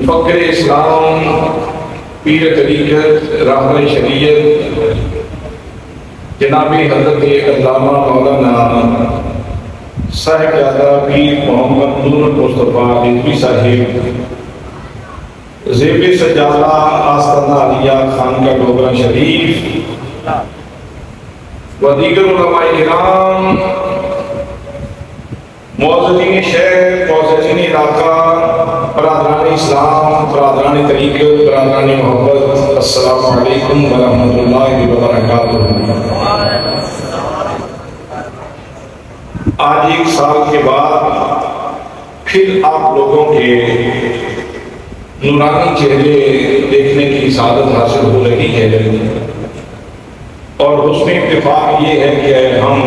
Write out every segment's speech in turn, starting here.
فقر اسلام پیر طریقت راہبر شریعت جناب حضرت علامہ مولانا صاحبزادہ پیر محمد نور مصطفیٰ رضوی صاحب زیب سجادہ آستانہ علیہ خانقاہ گوبرہ شریف و دیگر علماء کرام، معززین شہر، معززین علاقہ، برادران اسلام، برادران طریقت، برادران محبت، السلام علیکم ورحمۃ اللہ وبرکاتہ۔ آج ایک سال کے بعد پھر آپ لوگوں کے نورانی چہرے دیکھنے کی سعادت حاصل ہو رہی ہے، اور اس میں اتفاق یہ ہے کہ ہم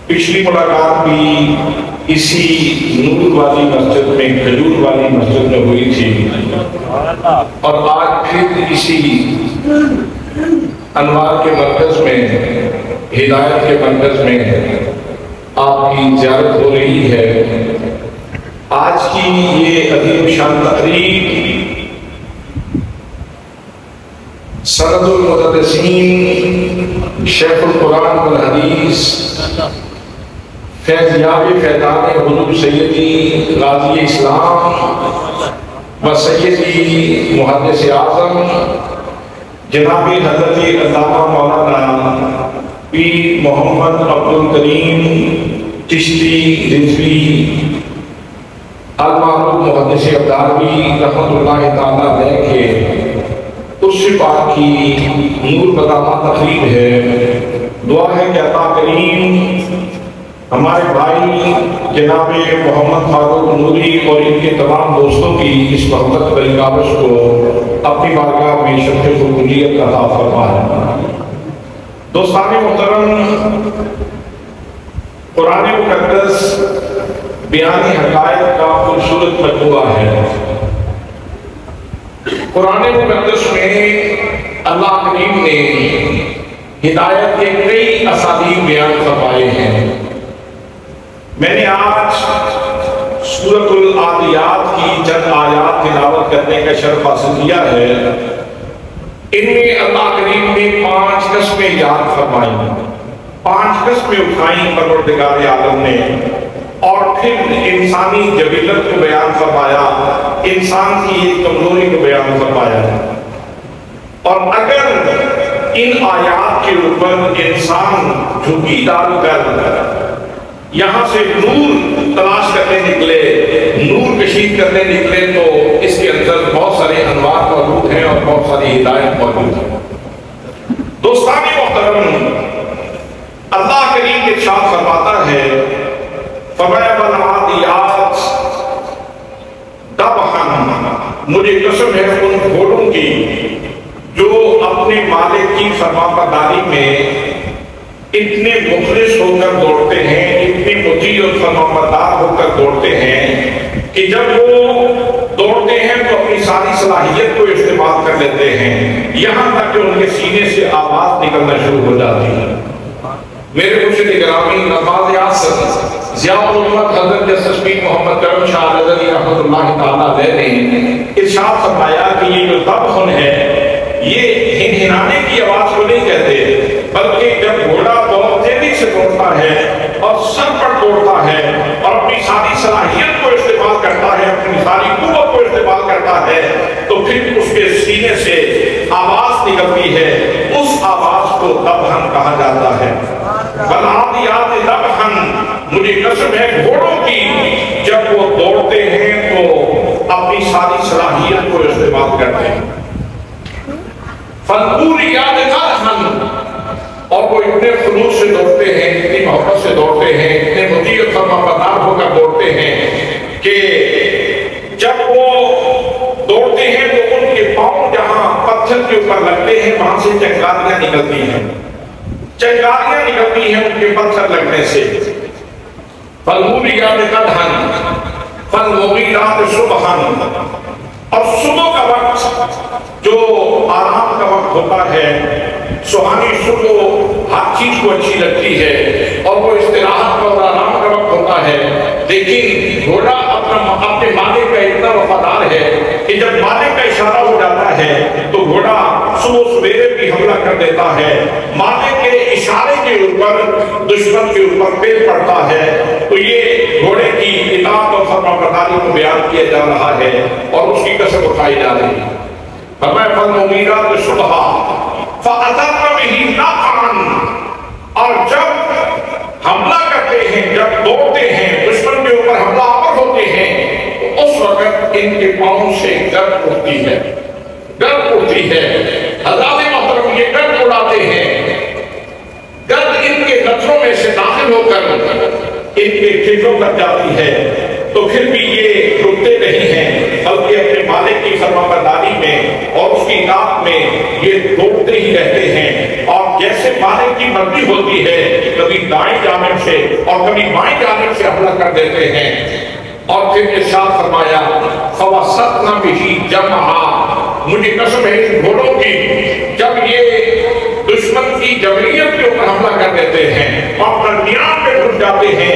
پچھلی ملاقات بھی اسی نور والی مسجد میں، کھجور والی مسجد میں ہوئی تھی، اور آج پھر اسی انوار کے مرکز میں، ہدایت کے مرکز میں آپ کی زیارت ہو رہی ہے۔ آج کی یہ عظیم شان تقریب سند المحدثین شیخ القرآن والحدیث فیضیاب فیضان حضور سیدی غازی اسلام و سیدی محدث اعظم جناب حضرت علامہ مولانا پیر محمد عبدالکریم چشتی رضوی المعروف محدث ابداروی رحمۃ اللہ تعالیٰ علیہ کے اس پاک کی نور بدامہ تقریب ہے۔ دعا ہے کہ عطا کریم ہمارے بھائی جناب محمد فاروق نوری اور ان کے تمام دوستوں کی اس محبت بری کاوش کو اپنی بارگاہ میں شرف قبولیت عطا فرمائے۔ دوستان محترم، قرآن مقدس بیان حقائق کا خوبصورت مجموعہ ہے۔ قرآن مقدس میں اللہ کریم نے ہدایت کے کئی اسالیب بیان فرمائے ہیں۔ میں نے آج سورۃ العادیات کی چند آیات تلاوت کرنے کا شرف حاصل کیا ہے۔ ان میں اللہ کریم نے 5 قسمیں یاد فرمائی، 5 قسمیں اٹھائیں پروردگار عالم نے، اور پھر انسانی جبلت کو بیان فرمایا، انسان کی ایک کمزوری کو بیان فرمایا۔ اور اگر ان آیات کے اوپر انسان جھکی ڈال کر یہاں سے نور تلاش کرنے نکلے، نور کشید کرنے نکلے، تو اس کے اندر بہت سارے انوار موجود ہیں اور بہت ساری ہدایت موجود ہے۔ دوستان محترم، اللہ کریم ارشاد فرماتا ہے فَمَا وَالْعَادِيَاتِ ضَبْحًا، مجھے قسم ہے ان گھوڑوں کی جو اپنے مالک کی فرمانبرداری میں اتنے مخلص ہو کر دوڑتے ہیں، اتنے مطیع اور فرمانبردار ہو کر دوڑتے ہیں کہ جب وہ دوڑتے ہیں تو اپنی ساری صلاحیت کو استعمال کر لیتے ہیں، یہاں تک کہ ان کے سینے سے آواز نکلنا شروع ہو جاتی ہے۔ میرے مرشد گرامی نواز اعظم ضیاء الامت حضرت جسٹس پیر محمد کرم شاہ رضوی رحمۃ اللہ تعالیٰ علیہ نے ارشاد فرمایا کہ یہ جو ذبح ہے یہ ہنہنانے کی آواز کو نہیں کہتے، بلکہ جب گھوڑا بہت تیزی سے دوڑتا ہے اور سر پر دوڑتا ہے اور اپنی ساری صلاحیت کو استعمال کرتا ہے، اپنی ساری قوت کو استعمال کرتا ہے، تو پھر اس کے سینے سے آواز نکلتی ہے، اس آواز کو ذبحً کہا جاتا ہے۔ وَالْعَادِيَاتِ ضَبْحًا، مجھے قسم ہے گھوڑوں کی جب وہ دوڑتے ہیں تو اپنی ساری صلاحیت کو استعمال کرتے ہیں۔ فَالْمُورِيَاتِ قَدْحًا، اور وہ اتنے خلوص سے دوڑتے ہیں، اتنی محبت سے دوڑتے ہیں، اتنے مطیع و فرمانبردار ہو کر دوڑتے ہیں کہ جب وہ دوڑتے ہیں تو ان کے پاؤں جہاں پتھر کے اوپر لگتے ہیں وہاں سے چنگاریاں نکلتی ہیں، چنگاریاں نکلتی ہیں ان کے پتھر لگنے سے۔ فَالْمُورِيَاتِ قَدْحًا فَالْمُغِيرَاتِ صُبْحًا، اور صبح کا وقت جو آرام کا وقت ہوتا ہے، سہانی صبح ہر چیز کو اچھی لگتی ہے اور وہ استراحت کا اور آرام کا وقت ہوتا ہے، لیکن گھوڑا اپنے مالک کا اتنا وفادار ہے کہ جب مالک کا اشارہ ہو جاتا ہے تو گھوڑا صبح سویرے بھی حملہ کر دیتا ہے، مالک کے اشارے کے اوپر دشمن کے اوپر پیر پڑتا ہے۔ تو یہ گھوڑے کی اطاعت اور فرمانبرداری کو بیان کیا جا رہا ہے اور اس کی قسم اٹھائی جا رہی ہے۔ فرمایا فَالْمُغِيرَاتِ صُبْحًا فَأَثَرْنَ بِهِ نَقْعًا، اور جب حملہ کرتے ہیں، جب دوڑتے ہیں، دشمن کے اوپر حملہ آور ہوتے ہیں، تو اس وقت ان کے پاؤں سے گرد اٹھتی ہے، گرد اٹھتی ہے۔ حضرات محترم، یہ گرد اڑاتے ہیں، گرد ان کے نتھروں میں سے داخل ہو کر ان کے پھیپھڑوں تک جاتی ہے، تو پھر بھی یہ رکتے نہیں ہیں، بلکہ اپنے مالک کی فرمانبرداری میں اور اس کی اطاعت میں یہ دوڑتے ہی رہتے ہیں۔ اور جیسے مالک کی مرضی ہوتی ہے کبھی دائیں جانب سے اور کبھی بائیں جانب سے حملہ کر دیتے ہیں۔ اور پھر ارشاد فرمایا فَوَسَطْنَ بِهِ جَمْعًا، مجھے قسم ہے ان گھوڑوں کی جب یہ دشمن کی جبریت کے اوپر حملہ کر دیتے ہیں اور درمیان میں گھس جاتے ہیں،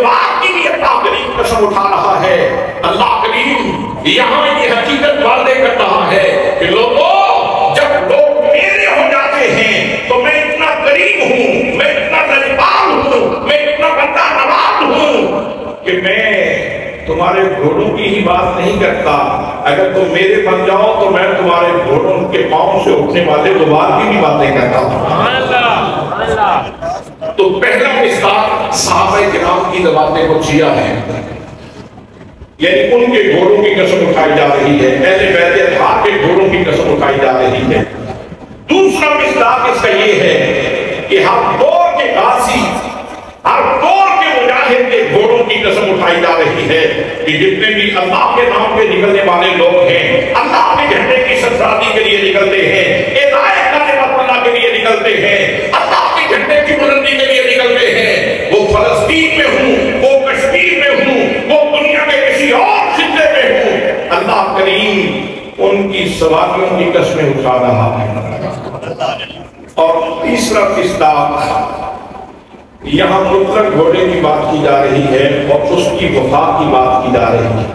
غبار کی بھی اللہ کریم قسم اٹھا رہا ہے. اللہ کریم یہاں یہ حقیقت واضح کر رہا ہے کہ لوگوں جب لوگ میرے ہو جاتے ہیں تو میں اتنا قریب ہوں, میں اتنا نزدیک ہوں, میں اتنا بندہ نواز ہوں کہ میں تمہارے گھوڑوں کی ہی بات نہیں کرتا. اگر تم میرے بن جاؤ تو میں تمہارے گھوڑوں کے پاؤں سے اٹھنے والے غبار کی بھی باتیں کرتا ہوں. تو پہلا مصداق صحابہ کرام کی باتیں کو کیا ہے, یعنی ان کے گھوڑوں کی قسم اٹھائی جا رہی ہے, اہل بیت اطہار کے گھوڑوں کی قسم اٹھائی جا رہی ہے. دوسرا مصداق اس کا یہ ہے کہ ہر دور کے غازی, ہر دور کے مجاہد کے گھوڑوں کی قسم اٹھائی جا رہی ہے کہ جتنے بھی اللہ کے نام پہ نکلنے والے لوگ ہیں, اللہ کے جھنڈے کی سربراہی کے لیے نکلتے ہیں, ہدایت کلمت اللہ کے لیے نکلتے ہیں, اللہ کے جھنڈے کی بلندی کے لیے نکلتے ہیں, وہ فلسطین میں ہوں, وہ کشمیر میں ہوں, وہ دنیا کے کسی اور خطے میں ہوں, اللہ کریم ان کی سواریوں کی قسمیں اٹھا رہا ہے. اور تیسرا مصداق یہاں مطلق گھوڑے کی بات کی جا رہی ہے اور اس کی وفا کی بات کی جا رہی ہے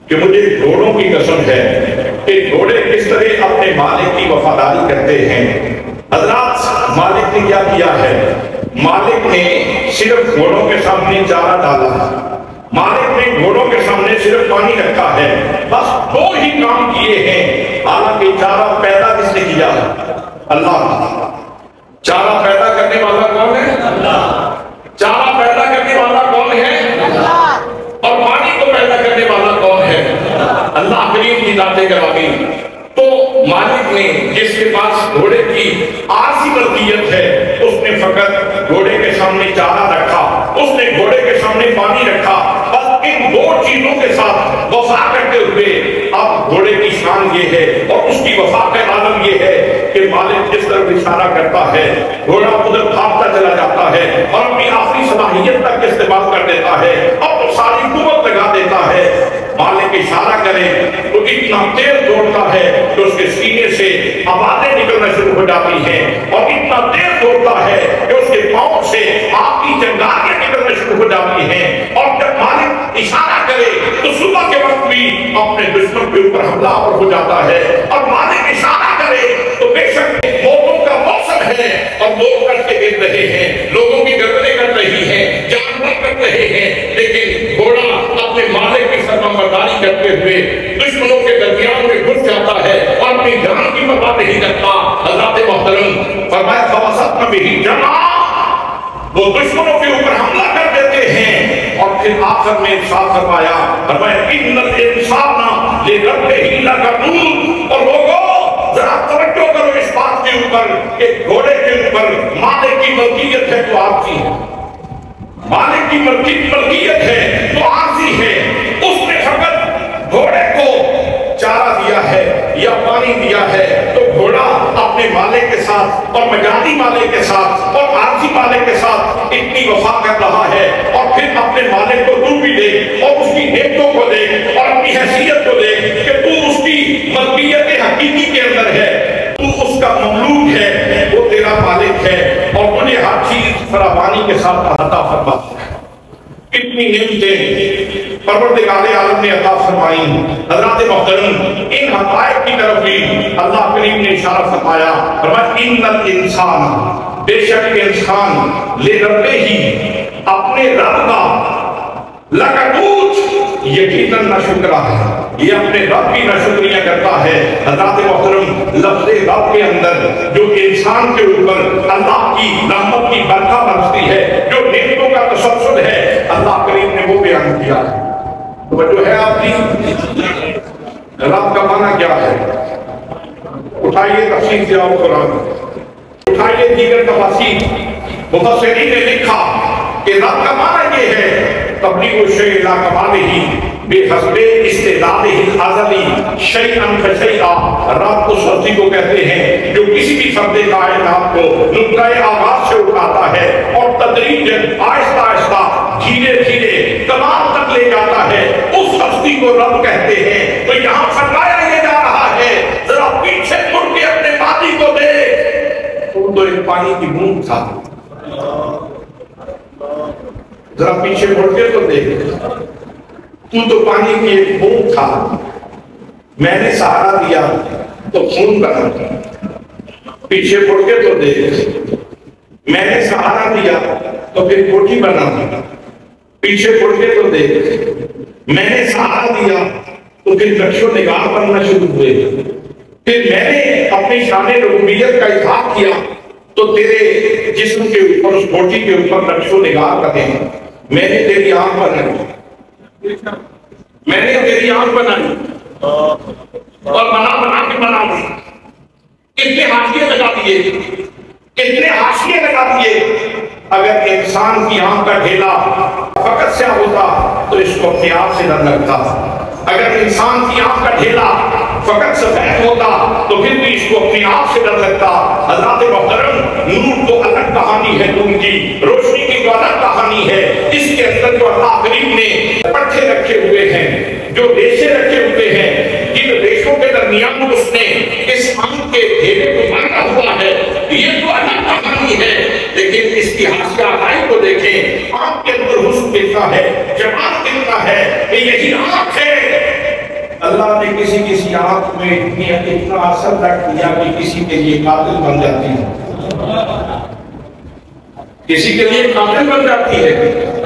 کہ مجھے گھوڑوں کی قسم ہے کہ گھوڑے کس طرح اپنے مالک کی وفاداری کرتے ہیں. حضرات مالک نے کیا کیا ہے؟ مالک نے صرف گھوڑوں کے سامنے چارہ ڈالا ہے, مالک نے گھوڑوں کے سامنے صرف پانی رکھا ہے, بس دو ہی کام کیے ہیں. حالانکہ چارہ پیدا کس نے کیا ہے؟ اللہ. چارہ پیدا کرنے والا کون ہے؟ اللہ. چارہ پیدا کرنے والا کون ہے؟ اللہ. اور پانی کو پیدا کرنے والا کون ہے؟ اللہ کریم کی ذات گرامی. تو مالک نے جس کے پاس گھوڑے کی عارضی ملکیت ہے اس نے فقط گھوڑے کے سامنے چارہ رکھا, اس نے گھوڑے کے سامنے پانی رکھا, بس ان دو چیزوں کے ساتھ وفا کرتے ہوئے اب گھوڑے کی شان یہ ہے اور اس کی وفا کا عالم یہ ہے کہ مالک جس طرح اشارہ کرتا ہے گھوڑا ادھر بھاگتا چلا جاتا ہے اور اپنی آخری صلاحیت تک استعمال کر دیتا ہے, اب وہ ساری قوت لگا دیتا ہے. مالک اشارہ کرے تو اتنا تیز دوڑتا ہے کہ اس کے سینے سے آوازیں نکلنا شروع ہو جاتی ہیں, اور اتنا تیز دوڑتا ہے کہ اس کے پاؤں سے آگ کی چنگاریاں نکلنا شروع ہو جاتی ہیں. اور جب مالک اشارہ کرے تو صبح کے وقت بھی اپنے دشمن کے اوپر حملہ ہو جاتا ہے, اور مالک اشارہ کرے تو بے شک موتوں کا موسم ہے اور لوگ کر کے گر رہے ہیں, لوگوں کی گردنیں کٹ رہی ہیں, جانور کٹ رہے ہیں, لیکن گھوڑا اپنے مالک کی فرمانبرداری کرتے ہوئے دشمنوں کے درمیان میں گھس جاتا ہے اور اپنی جان کی پرواہ نہیں کرتا. حضرات محترم فرمایا فوسط میں بھی جمع, وہ دشمنوں کے اوپر حملہ کر دیتے ہیں اور پھر آخر میں ارشاد فرمایا ان الانسان لربہ لکنود. اور لوگوں ذرا توجہ کرو اس بات کے اوپر کہ گھوڑے کے اوپر مالک کی ملکیت ہے تو عارضی ہے, مالک کی ملکیت ہے تو عارضی ہے. اس نے فقط گھوڑے کو چارہ دیا ہے یا پانی دیا ہے تو گھوڑا اپنے مالک کے ساتھ اور مجازی مالک کے ساتھ اور عارضی مالک کے ساتھ اتنی وفا کر رہا ہے, اور پھر اپنے مالک کو تو بھی دے اور اس کی نعمتوں کو دے اور اپنی حیثیت کو دے کہ تو اس کی ملکیت حقیقی کے اندر ہے, تو اس کا مملوک ہے, وہ تیرا مالک ہے اور تجھے ہر چیز فراوانی کے ساتھ عطا فرما. کتنی نعمتیں پروردگار عالم نے عطا فرمائی. حضرات محترم ان حقائق کی طرف بھی اللہ کریم نے اشارہ فرمایا, فرمایا ان الانسان, بے شک انسان لربہ ہی, اپنے رب کا, لکنود, یقیناً ناشکرا ہے, یہ اپنے رب کی ناشکریاں کرتا ہے. حضرات محترم لفظ رب کے اندر جو انسان کے اوپر اللہ کی رحمت کی برکت برستی ہے, جو نعمتوں کا تسلسل ہے, اللہ کریم نے وہ بیان کیا ہے. توجہ ہے آپ کی؟ رب کا معنی کیا ہے؟ اٹھائیے تفسیر سے آؤ قرآن, اٹھائیے دیگر تفاسیر. مفسرین نے لکھا کہ رب کا معنی یہ ہے تبلیغ الشیء الی کمالہ بحسب استعدادہ الازلی شیئا فشیئا. رب اس ہستی کو کہتے ہیں جو کسی بھی فرد کائنات کو نقطۂ آغاز سے اٹھاتا ہے اور تدریجاً آہستہ آہستہ دھیرے دھیرے کمال تک لے جاتا ہے, اس ہستی کو رب کہتے ہیں. تو یہاں فرمایا یہ جا رہا ہے ذرا پیچھے مڑ کے اپنے ماضی کو دیکھ, تو ایک پانی کی بوند تھا, ذرا پیچھے مڑ کے تو دیکھ، تو پانی کی ایک بوند تھا، میں نے سہارا دیا تو خون بنا۔ پیچھے مڑ کے تو دیکھ، میں نے سہارا دیا تو پھر کوٹھی بنا۔ پیچھے مڑ کے تو دیکھ، میں نے سہارا دیا تو پھر نقش و نگار بننا شروع ہوئے۔ پھر میں نے اپنی شان ربوبیت کا اظہار کیا تو تیرے جسم کے اوپر، اس کوٹھی کے اوپر نقش و نگار بنے۔ میں نے تیری آنکھ بنائی، میں نے تیری آنکھ بنائی اور بنا کے بنا دی۔ کتنے حاشیے لگا دیے، کتنے حاشیے لگا دیے۔ اگر انسان کی آنکھ کا ڈھیلا فقط سیاہ ہوتا تو اس کو اپنے آپ سے ڈر لگتا، اگر انسان کی آنکھ کا ڈھیلا فقط سفید ہوتا تو پھر بھی اس کو اپنے آپ سے ڈر لگتا۔ حضرات محترم، نور تو الگ کہانی ہے، نور کی روشنی کی تو الگ کہانی ہے۔ اس کے اندر جو اللہ کریم نے پٹھے رکھے ہوئے ہیں، جو ریشے رکھے ہوئے ہیں، جن ریشوں کے درمیان اس نے اس آنکھ کے ڈھیلے کو باندھا ہوا ہے، یہ تو الگ کہانی ہے۔ لیکن اس کی حاشیہ آئی کو دیکھیں، آنکھ کے اندر حسن کتنا ہے، جمال کتنا ہے، کہ یہی آنکھ ہے۔ اللہ نے کسی آنکھ میں اتنا اثر رکھ دیا کہ کسی کے لیے قاتل بن جاتی ہے، کسی کے لیے قاتل بن جاتی ہے۔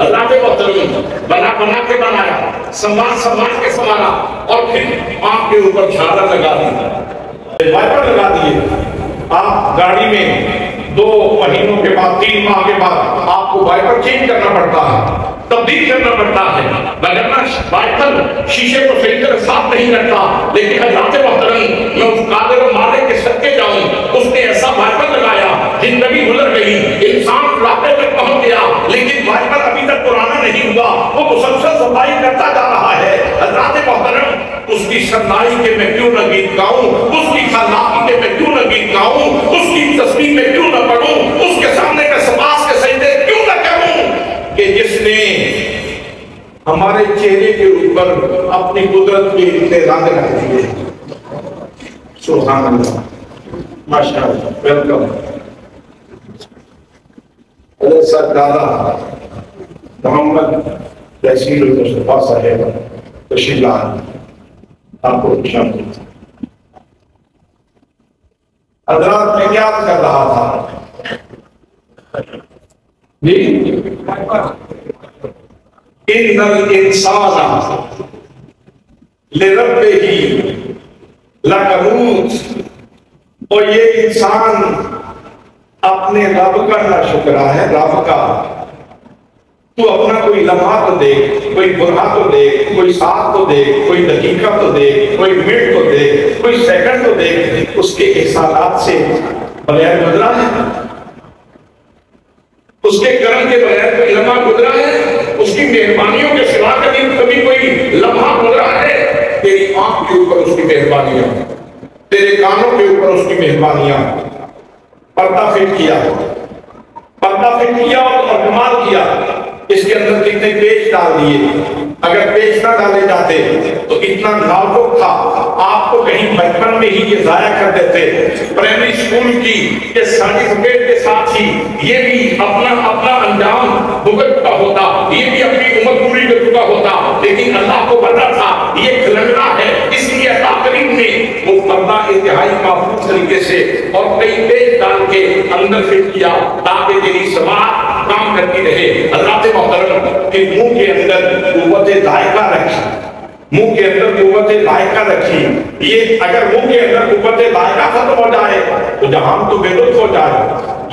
اللہ کے محترم، بنا کے بنایا، سنبھال کے سنبھالا، اور پھر آنکھ کے اوپر جھاڑا لگا دی، وائپر لگا دیے۔ آپ گاڑی میں 2 مہینوں کے بعد، 3 ماہ کے بعد آپ کو وائپر چینج کرنا پڑتا ہے، تبدیل کرنا پڑتا ہے، وگرنہ وائپر شیشے کو صحیح طرح صاف نہیں کرتا۔ لیکن حضرات محترم، میں اس قادر و مالک کے صدقے جاؤں، اس نے ایسا وائپر لگایا، زندگی گزر گئی، انسان بڑھاپے تک پہنچ گیا، لیکن وائپر ابھی تک پرانا نہیں ہوا، وہ مسلسل صفائی کرتا جا رہا ہے۔ حضرات محترم، اس کی شرمائی کے میں کیوں نہ گیت گاؤں، اس کی خلاقی کے میں کیوں نہ گیت گاؤں، اس کی تسبیح میں کیوں نہ پڑھوں، اس کے سامنے کا سپاس کے سجدے کیوں نہ کروں، کہ جس نے ہمارے چہرے کے اوپر اپنی قدرت کے اتنے رنگ رکھ دیے۔ سبحان اللہ، ماشاءاللہ، ویلکم۔ حضرت سردار محمد تحصیل المصطفیٰ صاحب تشریف لائے، آپ کو خوش آمدید۔ حضرات، میں کیا کر رہا تھا جی؟ ان الانسان لربہ لکنود، اور یہ انسان اپنے رب کا ناشکرا ہے۔ رب کا تو اپنا کوئی لمحہ تو دیکھ، کوئی برہا تو دیکھ، کوئی ساتھ تو دیکھ، کوئی دقیقہ تو دیکھ، کوئی منٹ تو دیکھ، کوئی سیکنڈ تو دیکھ، اس کے احسانات سے بغیر گزرا ہے، اس کے کرم کے بغیر کوئی لمحہ گزرا ہے، اس کی مہربانیوں کے سوا کبھی کوئی لمحہ گزرا ہے؟ تیری آنکھ کے اوپر اس کی مہربانیاں، تیرے کانوں کے اوپر اس کی مہربانیاں، پردہ فٹ کیا اور کمال کیا۔ اس کے اندر کتنے پیچ ڈال دیے، اگر پیچ نہ ڈالے جاتے تو اتنا نازک تھا، آپ کو کہیں بچپن میں ہی یہ ضائع کر دیتے۔ پرائمری اسکول کی یہ سرٹیفکیٹ کے ساتھ ہی یہ بھی اپنا انجام بھگت کا ہوتا، یہ بھی اپنی عمر پوری کر چکا ہوتا، لیکن اللہ کو پتا تھا یہ کھلنڈرا ہے، اس لیے اللہ کریم نے وہ پردہ انتہائی محفوظ طریقے سے اور کئی پیچ ڈال کے اندر فٹ کیا تاکہ تیری سماعت کام کرتی رہے۔ حضرات محترم، کہ منہ کے اندر قوت ذائقہ رکھی، منہ کے اندر قوت ذائقہ رکھی، یہ اگر منہ کے اندر قوت ذائقہ ختم ہو جائے تو جہان تو بے لطف ہو جائے،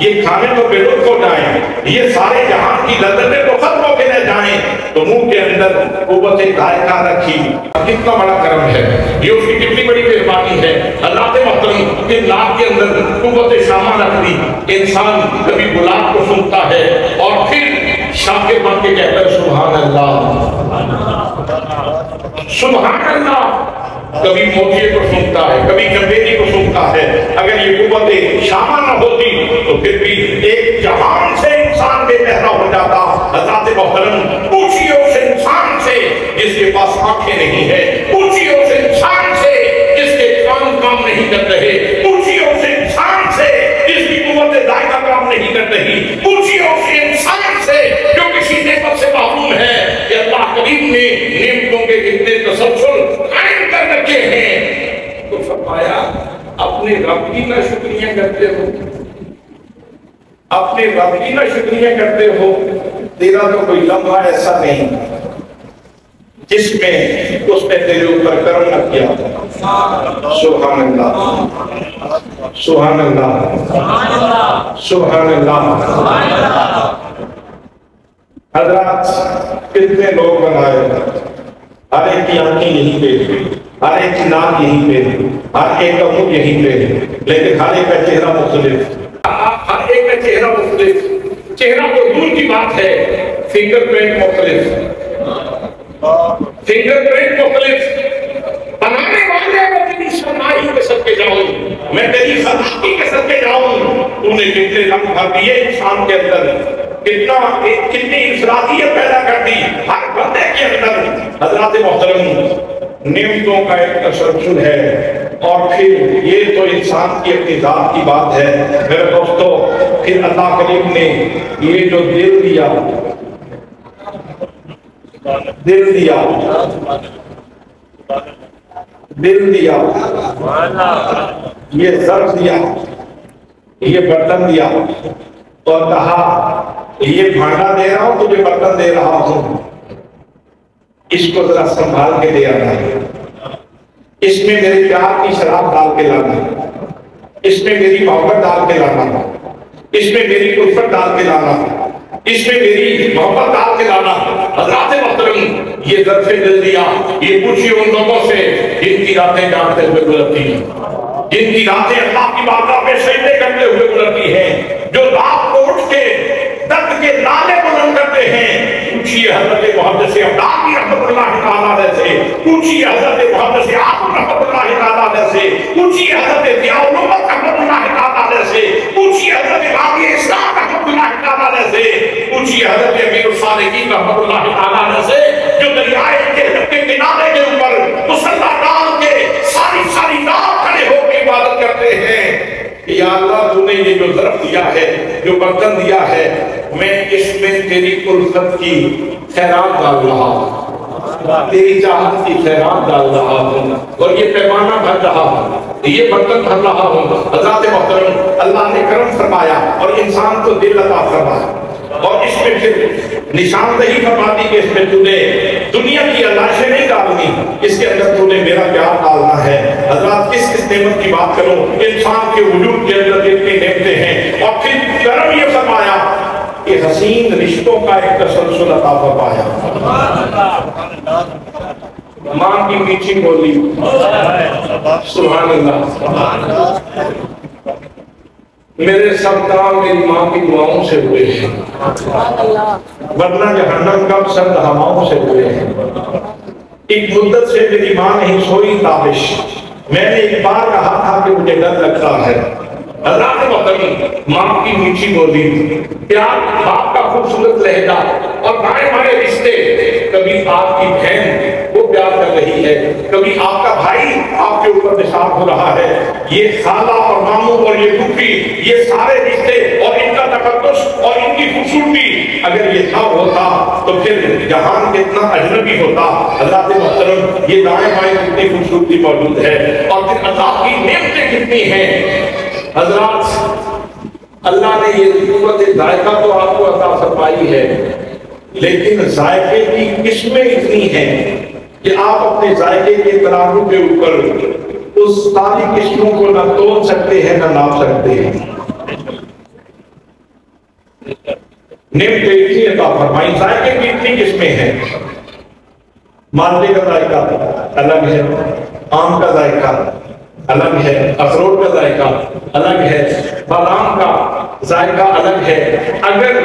یہ کھانے تو بے لطف ہو جائیں، یہ سارے جہان کی لذتیں تو ختم ہو کے رہ جائیں، تو منہ کے اندر قوت ذائقہ رکھی۔ کتنا بڑا کرم ہے یہ، اس کی کتنی بڑی مہربانی ہے۔ اللہ کے محترم، کہ ناک کے اندر قوت شامہ رکھ دی، انسان کبھی گلاب کو سنتا ہے اور پھر شاکر بن کے کہتا ہے سبحان اللہ سبحان اللہ، کبھی موتیے کو سنتا ہے، کبھی گنبیری کو سنتا ہے۔ اگر یہ قوت شامہ نہ ہوتی تو پھر بھی ایک جہان سے انسان بے بہرا ہو جاتا۔ حضرات محترم، پوچھیے اس انسان سے جس کے پاس آنکھیں نہیں ہے، پوچھیے اس انسان سے جس کے کام نہیں کر رہے، پوچھیے اس انسان سے جس کی قوت ذائقہ کام نہیں کر نہیں، پوچھیے اس انسان سے جو کسی نعمت سے محروم ہے کہ اللہ کریم نے نعمتوں کے کتنے تسلسل قائم کر رکھے ہیں، تو فرمایا اپنے رب کی نہ شکریہ کرتے ہو، اپنے رب کی نہ شکریہ کرتے ہو، تیرا تو کوئی لمحہ ایسا نہیں جس میں اس نے تیرے اوپر کرم نہ کیا۔ سبحان اللہ، سبحان اللہ، سبحان اللہ۔ حضرات کتنے لوگ بنائے، ہر ایک کی آنکھیں یہیں پہ، ہر ایک کی ناک یہیں پہ، ہر ایک کا منہ یہیں پہ، لیکن ہر ایک کا چہرہ مختلف، ہر ایک کا چہرہ مختلف، چہرہ تو دور کی بات ہے، فنگر پرنٹ مختلف، فنگر پرنٹ مختلف، بنانے والے میں تیری سرمائی کے صدقے جاؤں، میں تیری خطائی کے صدقے جاؤں، تو نے کتنے رنگ بھر دیے انسان کے اندر، کتنی انفرادیت پیدا کر دی ہر بندے کے اندر۔ حضرات محترم، نعمتوں کا ایک تسلسل ہے، اور پھر یہ تو انسان کی اپنی ذات کی بات ہے میرے دوستو، پھر اللہ کریم نے یہ جو دل دیا، دل دیا، دل دیا، یہ ظرف دیا، یہ برتن دیا، اور کہا یہ بھانڈا دے رہا ہوں تجھے برتن دے رہا ہوں، اس کو ذرا سنبھال کے دے آنا ہے، اس میں میرے پیار کی شراب ڈال کے لانا، اس میں میری محبت ڈال کے لانا، اس میں میری الفت ڈال کے لانا، اس میں میری محبت ڈال کے لانا۔ حضرات محترم، یہ ظرف دل دیا، یہ پوچھیے ان لوگوں سے جن کی راتیں جانتے ہوئے گزرتی ہیں، جن کی راتیں اللہ کی بارگاہ میں سجدے کرتے ہوئے گزرتی ہیں، جو رات کو اٹھ کے درد کے نعرے بلند کرتے ہیں۔ پوچھیے حضرت محدث عبداللہ رحمۃ اللہ تعالیٰ علیہ سے، پوچھیے حضرت محدث عاصم رحمۃ اللہ تعالیٰ علیہ سے، پوچھیے حضرت ضیاء الامت رحمۃ اللہ تعالیٰ علیہ سے، پوچھیے حضرت غازی اسلام رحمۃ اللہ تعالیٰ علیہ سے، پوچھیے حضرت امیر الصالحین رحمۃ اللہ تعالیٰ علیہ سے، جو دریائے جہنم کے کنارے کے اوپر مصلی ڈال کے ساری ساری رات کھڑے ہو کے عبادت کرتے ہیں کہ یا اللہ تو نے یہ جو ظرف دیا ہے، جو برتن دیا ہے، میں اس میں تیری الفت کی خیرات ڈال رہا ہوں، تیری چاہت کی خیرات ڈال رہا ہوں، اور یہ پیمانہ بھر رہا ہوں، یہ برتن بھر رہا ہوں۔ حضرات محترم، اللہ نے کرم فرمایا اور انسان کو دل عطا فرمایا، اور اس میں پھر نشاندہی فرما دی کہ اس میں تو نے دنیا کی علاشیں نہیں ڈالنی، اس کے اندر تو نے میرا پیار ڈالنا ہے۔ حضرات کس کس نعمت کی بات کروں، انسان کے وجود کے اندر اتنی نعمتیں ہیں، اور پھر کرم یہ فرمایا کہ حسین رشتوں کا ایک تسلسل عطا فرمایا۔ ماں کی میٹھی بولی، سبحان اللہ، میرے سب کام میری ماں کی دعاؤں سے ہوئے ہیں، ورنہ جہنم کب سرد ہواؤں سے ہوئے ہیں۔ ایک مدت سے میری ماں نہیں سوئی تابش، میں نے ایک بار کہا تھا کہ مجھے ڈر لگتا ہے۔ اللہ کے محترم، ماں کی میٹھی بولی، پیار، باپ کا خوبصورت لہجہ، اور بائیں بائیں رشتے، کبھی آپ کی بہن وہ پیار کر رہی ہے، کبھی آپ کا بھائی آپ کے اوپر نثار ہو رہا ہے، یہ خالہ اور ماموں اور یہ پھوپھی، یہ سارے رشتے اور ان کا تقدس اور ان کی خوبصورتی اگر یہ سب ہوتا تو پھر جہان کتنا اجنبی ہوتا۔ حضرات محترم، یہ دائیں بائیں کتنی خوبصورتی موجود ہے، اور پھر اللہ کی نعمتیں کتنی ہیں۔ حضرات، اللہ نے یہ قوت ذائقہ تو آپ کو عطا فرمائی ہے، لیکن ذائقے کی قسمیں اتنی ہیں کہ آپ اپنے ذائقے کے ترازو کے اوپر اس ساری قسموں کو نہ تول سکتے ہیں نہ ناپ سکتے ہیں۔ نعمتیں اتنی عطا فرمائی، ذائقے کی اتنی قسمیں ہیں۔ مالدے کا ذائقہ الگ ہے، آم کا ذائقہ الگ ہے، اخروٹ کا ذائقہ الگ ہے، بادام کا ذائقہ الگ ہے۔ اگر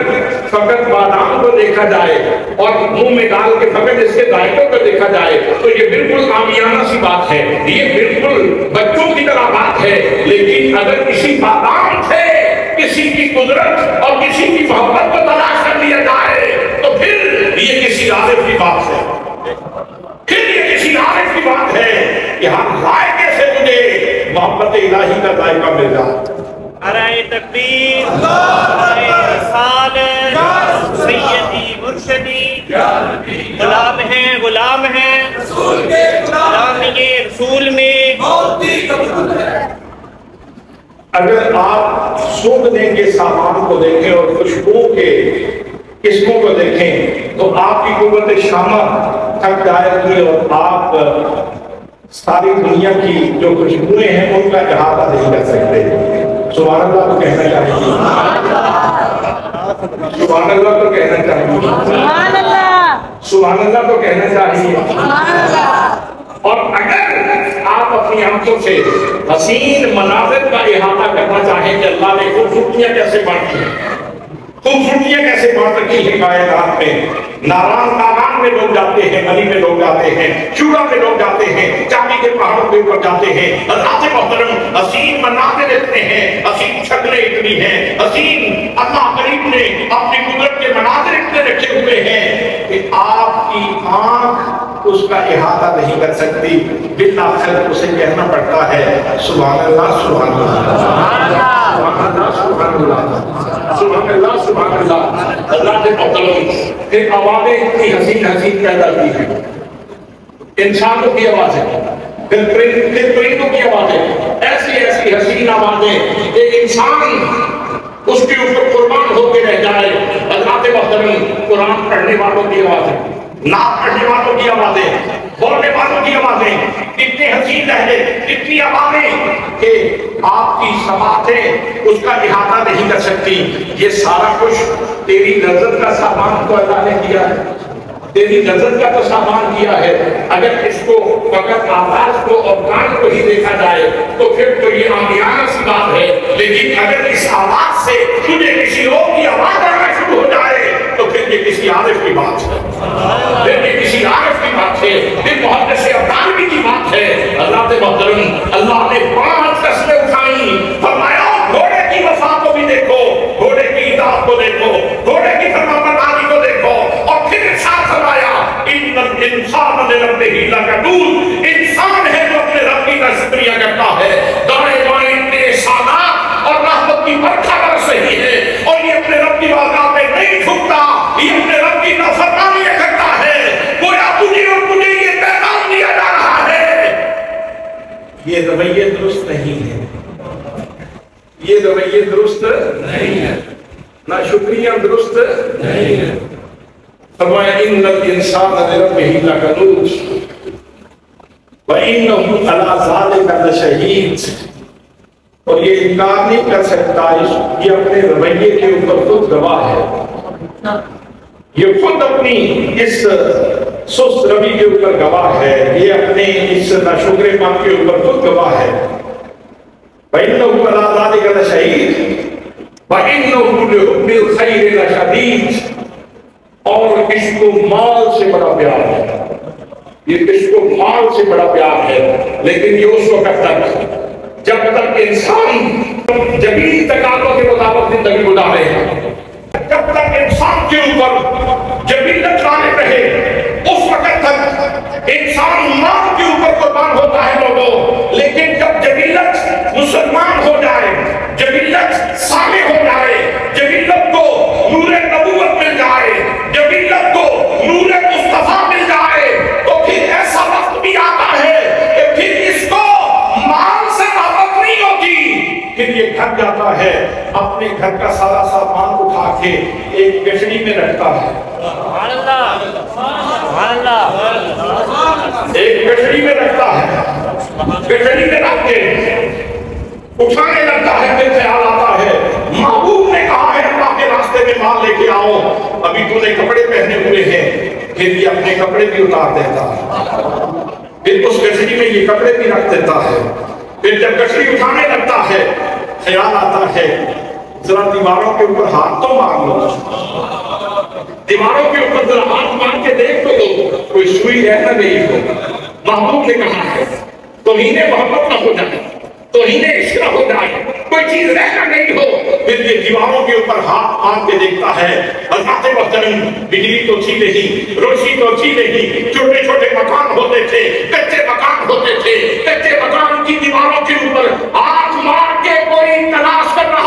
فقط بادام کو دیکھا جائے اور منہ میں ڈال کے فقط اس کے ذائقوں کو دیکھا جائے تو یہ بالکل عامیانہ سی بات ہے، یہ بالکل بچوں کی طرح بات ہے۔ لیکن اگر کسی بادام سے کسی کی قدرت اور کسی کی محبت کو تلاش کر لیا جائے تو پھر یہ کسی عارف کی بات ہے، پھر یہ کسی عارف کی بات ہے کہ ہم ذائقے سے تجھے محبت الہی کا ذائقہ مل جائے۔ نعرہ تکبیر، نعرہ رسالت، سیدی مرشدی، غلام ہیں غلام ہیں، غلامی رسول میں اگر آپ سونگنے کے سامان کو دیکھیں اور خوشبو کے قسموں کو دیکھیں تو آپ کی قوت شامہ تھک جائے گی اور آپ ساری دنیا کی جو خوشبوئیں ہیں ان کا احاطہ نہیں کر سکتے۔ سبحان اللہ تو کہنا چاہیے، سبحان اللہ تو کہنا چاہیے، سبحان اللہ تو کہنا چاہیے۔ اور اگر آپ اپنی آنکھوں سے حسین مناظر کا احاطہ کرنا چاہیں کہ اللہ نے خوبصورتیاں کیسے بانٹی ہیں، خوبصورتیاں کیسے بانٹ رکھی ہیں کائنات میں، ناران میں لوگ جاتے ہیں، علی میں لوگ جاتے ہیں، شورا میں لوگ جاتے ہیں، چاندی کے پہاڑوں کے اوپر جاتے ہیں، حضرات محترم حسین مناظر اتنے ہیں، حسین شکلیں اتنی ہیں، حسین اللہ کریم نے اپنی قدرت کے مناظر اتنے رکھے ہوئے ہیں کہ آپ کی آنکھ اس کا احاطہ نہیں کر سکتی، بالآخر اسے کہنا پڑتا ہے سبحان اللہ سبحان اللہ سبحان اللہ سبحان اللہ سبحان اللہ سبحان اللہ۔ اللہ کے محترم پھر آوازیں اتنی حسین حسین پیدا کی ہیں، انسانوں کی آوازیں، پھر پرندوں کی آوازیں، ایسی ایسی حسین آوازیں کہ انسان اس کے اوپر قربان ہو کے رہ جائے۔ اللہ کے محترم قرآن پڑھنے والوں کی آوازیں، نعت پڑھنے والوں کی آوازیں، بولنے والوں کی آوازیں، اتنے حسین لہجے، اتنی آوازیں کہ آپ کی سماعتیں اس کا احاطہ نہیں کر سکتی۔ یہ سارا کچھ تیری لذت کا سامان تو اللہ نے دیا ہے، تیری لذت کا تو سامان کیا ہے۔ اگر اس کو فقط آواز کو اور کان کو ہی دیکھا جائے تو پھر تو یہ عامیانہ سی بات ہے، لیکن اگر اس آواز سے تجھے کسی اور کی آواز آنا شروع ہو جائے تو پھر یہ کسی عارف کی بات ہے، پھر یہ کسی عارف کی بات ہے، پھر محدث افغانوی کی بات ہے۔ اللہ کے محترم اللہ نے 5 قسمیں اٹھائیں، فرمایا گھوڑے کی وفا کو بھی دیکھو، گھوڑے کی اطاعت کو دیکھو، گھوڑے کی فرمانبرداری کو دیکھو، اور پھر ارشاد فرمایا ان الانسان لربہ لکنود، انسان ہے جو اپنے رب کی شکریہ کرتا ہے۔ دائیں بائیں اتنے احسانات اور رحمت کی برکھا برس رہی ہے اور یہ اپنے رب کی بارگاہ میں نہیں جھکتا، یہ اپنے رب کی نافرمانی کرتا ہے۔ گویا تجھے اور مجھے یہ پیغام دیا جا رہا ہے، یہ رویے درست نہیں ہے، یہ رویے درست نہیں ہے، نہ شکریہ درست نہیں ہے۔ فرمایا ان الانسان لربہ لکنود وانہ علی ذلک لشہید، اور یہ انکار نہیں کر سکتا، یہ اپنے رویے کے اوپر خود گواہ ہے، یہ خود اپنی اس سست روی کے اوپر گواہ ہے، یہ اپنے اس ناشکر پن کے اوپر خود گواہ ہے۔ وَإِنَّهُ عَلَىٰ ذَلِكَ لَشَهِيدٌ وَإِنَّهُ لِحُبِّ الْخَيْرِ لَشَدِيدٌ، اور اس کو مال سے بڑا پیار ہے، یہ اس کو مال سے بڑا پیار ہے، لیکن یہ اس وقت تک جب تک انسان جبین تقاضوں کے مطابق زندگی گزارے، جب تک انسان کے اوپر جبیلت غالب رہے اس وقت تک انسان مال کے اوپر قربان ہوتا ہے لوگوں، لیکن جب جبیلت مسلمان ہو جائے، جبیلت صالح ہو جائے، جبیلت کو نور نبوت مل جائے، جبیلت کو نور مصطفیٰ مل جائے، تو پھر ایسا وقت بھی آتا ہے کہ پھر اس کو مال سے محبت نہیں ہوتی، پھر یہ گھر جاتا ہے، اپنے گھر کا سارا سامان اٹھا کے ایک گٹڑی میں رکھتا ہے، ایک گٹڑی میں رکھتا ہے، گٹڑی میں رکھ کے اٹھانے لگتا ہے، پھر خیال آتا ہے محبوب نے کہا ہے اللہ کے راستے میں مال لے کے آؤ، ابھی تو نے کپڑے پہنے ہوئے ہیں، پھر یہ اپنے کپڑے بھی اتار دیتا ہے، پھر اس گٹڑی میں یہ کپڑے بھی رکھ دیتا ہے، پھر جب گٹڑی اٹھانے لگتا ہے خیال آتا ہے ذرا دیواروں کے اوپر ہاتھ تو مار لو، دیواروں کے اوپر ذرا ہاتھ مار کے دیکھ تو لو کوئی سوئی رہ نہ گئی ہو۔ محبوب نے کہا ہے توہین محبت نہ ہو جائے، توہین عشق نہ ہو جائے، کوئی چیز رہ نہ گئی ہو، پھر یہ دیواروں کے اوپر ہاتھ مار کے دیکھتا ہے۔ اللہ کے محترم بجلی تو تھی نہیں، روشنی تو تھی نہیں، چھوٹے چھوٹے مکان ہوتے تھے، کچے مکان ہوتے تھے، کچے مکان کی دیواروں کے اوپر ہاتھ مار کے کوئی تلاش کر رہا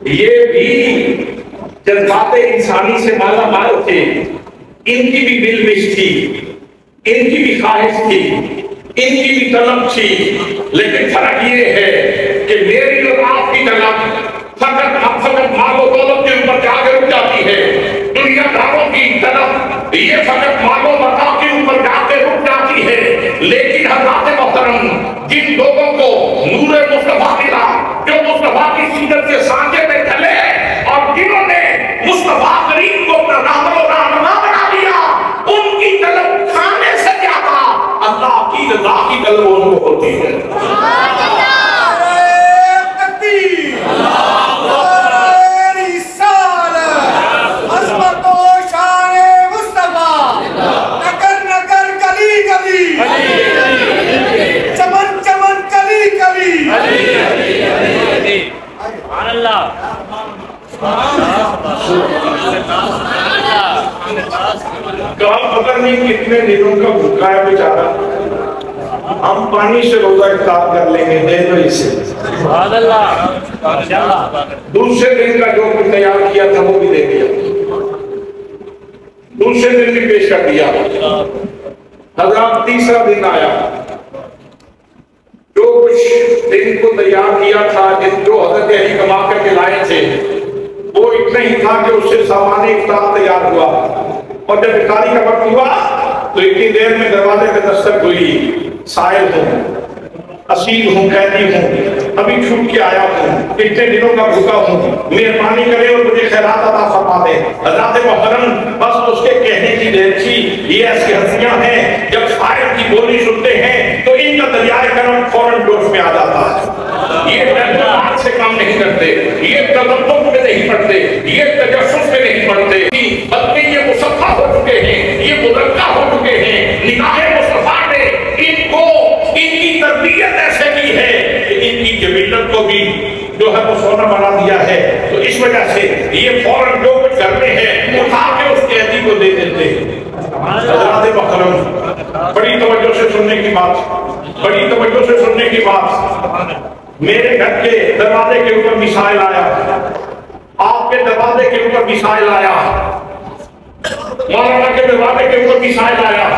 یہ بھی جذبات انسانی سے مالا مال تھے، ان کی بھی دل وش تھی، ان کی بھی خواہش تھی، ان کی بھی طلب تھی، لیکن فرق یہ ہے کہ میری اور آپ کی طلب فقط مال و دولت کے اوپر جا کے رک جاتی ہے، دنیا داروں کی طلب یہ فقط مال و متاع کے اوپر جا کے رک جاتی ہے، لیکن حضرات محترم جن لوگوں کو نور مصطفیٰ ملا، جو مصطفیٰ کی سیرت کے سانچے میں چلے اور جنہوں نے مصطفیٰ کریم کو اپنا راہبر و رہنما بنا دیا، ان کی طلب کھانے سے زیادہ اللہ کی رضا کی طلب ان کو ہوتی ہے۔ کہا پتہ نہیں کتنے دنوں کا بھوکا ہے بیچارہ، ہم پانی سے روزہ افطار کر لیں گے، دے دو اسے۔ دوسرے دن کا جو کچھ تیار کیا تھا وہ بھی دے دیا، دوسرے دن بھی پیش کر دیا۔ حضرات تیسرا دن آیا، جو کچھ دن کو تیار کیا تھا، جو حضرت علی کما کر کے لائے تھے، وہ اتنا ہی تھا کہ اس سے سامان افطار تیار ہوا، اور جب افطاری کا وقت ہوا تو اتنی دیر میں دروازے پہ دستک ہوئی، سائل ہوں، اسیر ہوں، قیدی ہوں، ابھی چھوٹ کے آیا ہوں، اتنے دنوں کا بھوکا ہوں، مہربانی کرے اور مجھے خیرات عطا فرما دے۔ حضرات محترم بس اس کے کہنے کی دیر تھی۔ یہ ایسی ہنسیاں ہیں جب سائل کی بولی سنتے ہیں تو ان کا دریائے کرم فوراً جوش میں آ جاتا ہے۔ یہ تجربات سے کام نہیں کرتے، یہ تذبذب میں نہیں پڑتے، یہ تجسس میں نہیں پڑتے، بلکہ یہ مصفح ہو چکے ہیں، یہ مدرکہ ہو چکے ہیں۔ نگاہ مصطفیٰ نے ان کو ان کی تربیت ایسے کی ہے کہ ان کی جبلت کو بھی جو ہے وہ سونا بنا دیا ہے، تو اس وجہ سے یہ فوراً جو کچھ گھر میں ہے اٹھا کے اس قیدی کو دے دیتے ہیں۔ حضرات محترم بڑی توجہ سے سننے کی بات، بڑی توجہ سے سننے کی بات، میرے گھر کے دروازے کے اوپر مسائل آیا، آپ کے دروازے کے اوپر مسائل آیا، مولانا کے دروازے کے اوپر مسائل آیا،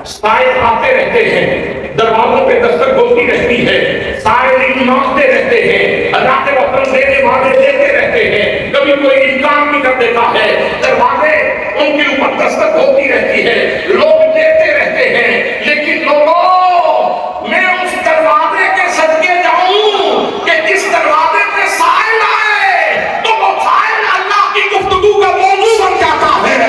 سائل آتے رہتے ہیں، دروازوں پہ دستک ہوتی رہتی ہے، سائل مانگتے رہتے ہیں، حضرات محترم دینے والے دیتے رہتے ہیں، کبھی کوئی انکار بھی کر دیتا ہے، دروازے ان کے اوپر دستک ہوتی رہتی ہے، لوگ دیتے رہتے ہیں، لیکن لوگوں میں اس دروازے کے صدقے جاؤں کہ جس دروازے پہ سائل آئے تو وہ سائل اللہ کی گفتگو کا موضوع بن جاتا ہے۔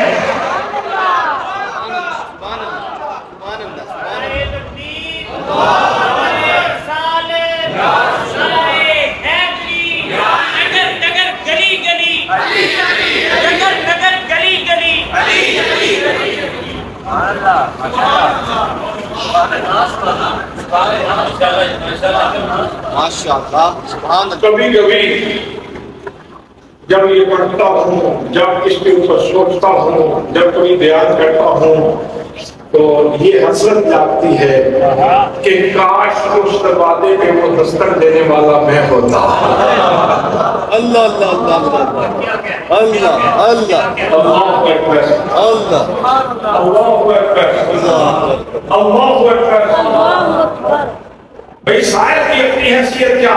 کبھی کبھی جب یہ پڑھتا ہوں، جب اس کے اوپر سوچتا ہوں، جب کبھی بیان کرتا ہوں تو یہ حسرت جاگتی ہے کہ کاش اس دروازے پہ وہ دستک دینے والا میں ہوتا۔ اللہ اللہ اللہ اللہ اللہ اللہ اللہ اکبر، اللہ اللہ اکبر، اللہ اکبر۔ بھئی سائل کی اپنی حیثیت کیا؟